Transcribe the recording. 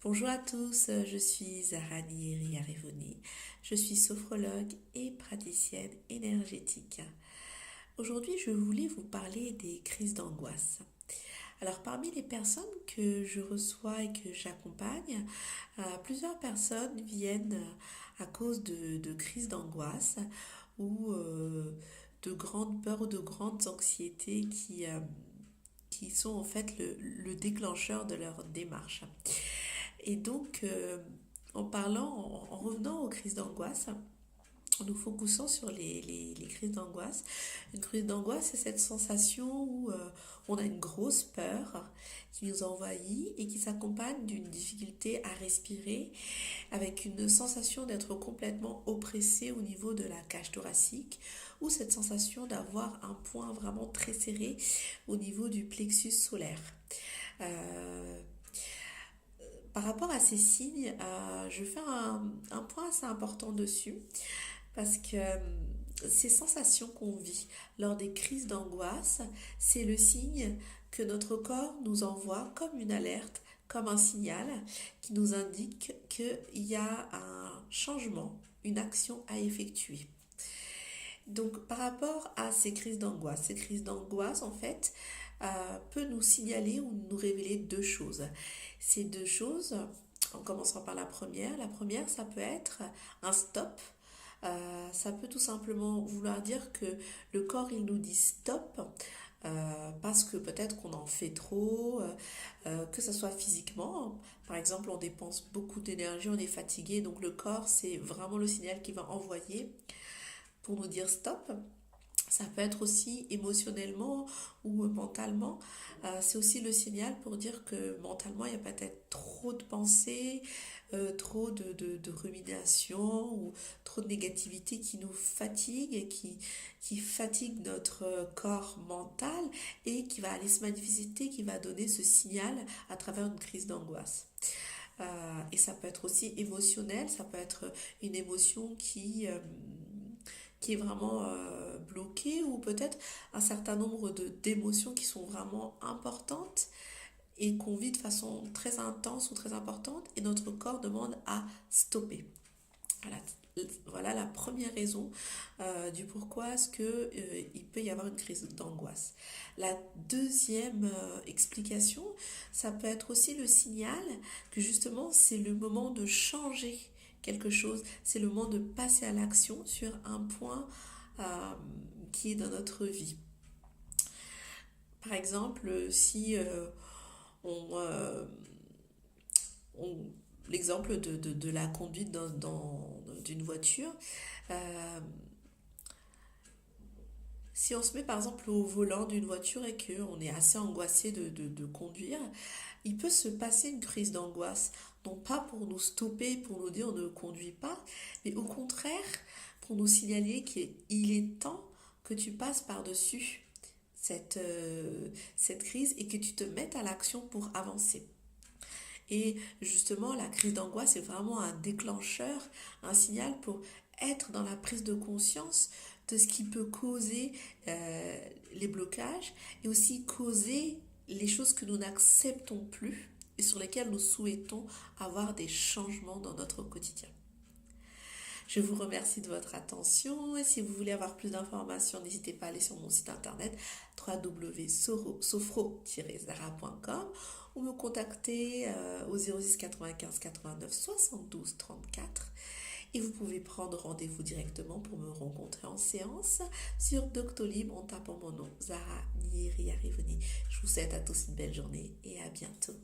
Bonjour à tous, je suis Zara Niyeri-Arivoni, je suis sophrologue et praticienne énergétique. Aujourd'hui, je voulais vous parler des crises d'angoisse. Alors, parmi les personnes que je reçois et que j'accompagne, plusieurs personnes viennent à cause de crises d'angoisse ou de grandes peurs ou de grandes anxiétés qui sont en fait le déclencheur de leur démarche. Et donc, en revenant aux crises d'angoisse, en nous focusant sur les crises d'angoisse, une crise d'angoisse, c'est cette sensation où on a une grosse peur qui nous envahit et qui s'accompagne d'une difficulté à respirer, avec une sensation d'être complètement oppressé au niveau de la cage thoracique, ou cette sensation d'avoir un point vraiment très serré au niveau du plexus solaire. Euh, Par rapport à ces signes, je vais faire un point assez important dessus parce que ces sensations qu'on vit lors des crises d'angoisse, c'est le signe que notre corps nous envoie comme une alerte, comme un signal qui nous indique qu'il y a un changement, une action à effectuer. Donc par rapport à ces crises d'angoisse en fait peut nous signaler ou nous révéler deux choses. Ces deux choses, en commençant par la première, ça peut être un stop. Ça peut tout simplement vouloir dire que le corps il nous dit stop parce que peut-être qu'on en fait trop, que ce soit physiquement. Par exemple, on dépense beaucoup d'énergie, on est fatigué, donc le corps c'est vraiment le signal qu'il va envoyer pour nous dire stop. Ça peut être aussi émotionnellement ou mentalement. C'est aussi le signal pour dire que mentalement, il y a peut-être trop de pensées, trop de rumination ou trop de négativité qui nous fatigue et qui fatigue notre corps mental et qui va aller se manifester, qui va donner ce signal à travers une crise d'angoisse. Et ça peut être aussi émotionnel, ça peut être une émotion qui est vraiment bloquée ou peut-être un certain nombre d'émotions qui sont vraiment importantes et qu'on vit de façon très intense ou très importante et notre corps demande à stopper. Voilà, voilà la première raison du pourquoi est-ce que il peut y avoir une crise d'angoisse. La deuxième explication, ça peut être aussi le signal que justement c'est le moment de changer quelque chose, c'est le moment de passer à l'action sur un point qui est dans notre vie. Par exemple, si on, euh, on l'exemple de la conduite d'une voiture. Euh, Si on se met par exemple au volant d'une voiture et qu'on est assez angoissé de conduire, il peut se passer une crise d'angoisse. Non pas pour nous stopper, pour nous dire ne conduis pas, mais au contraire pour nous signaler qu'il est temps que tu passes par-dessus cette crise et que tu te mettes à l'action pour avancer. Et justement, la crise d'angoisse est vraiment un déclencheur, un signal pour être dans la prise de conscience de ce qui peut causer les blocages et aussi causer les choses que nous n'acceptons plus et sur lesquelles nous souhaitons avoir des changements dans notre quotidien. Je vous remercie de votre attention et si vous voulez avoir plus d'informations, n'hésitez pas à aller sur mon site internet www.sophro-zara.com ou me contacter au 06 95 89 72 34 et vous pouvez prendre rendez-vous directement pour me rencontrer en séance sur Doctolib en tapant mon nom, Zara Niyeri-Arivoni. Je vous souhaite à tous une belle journée et à bientôt.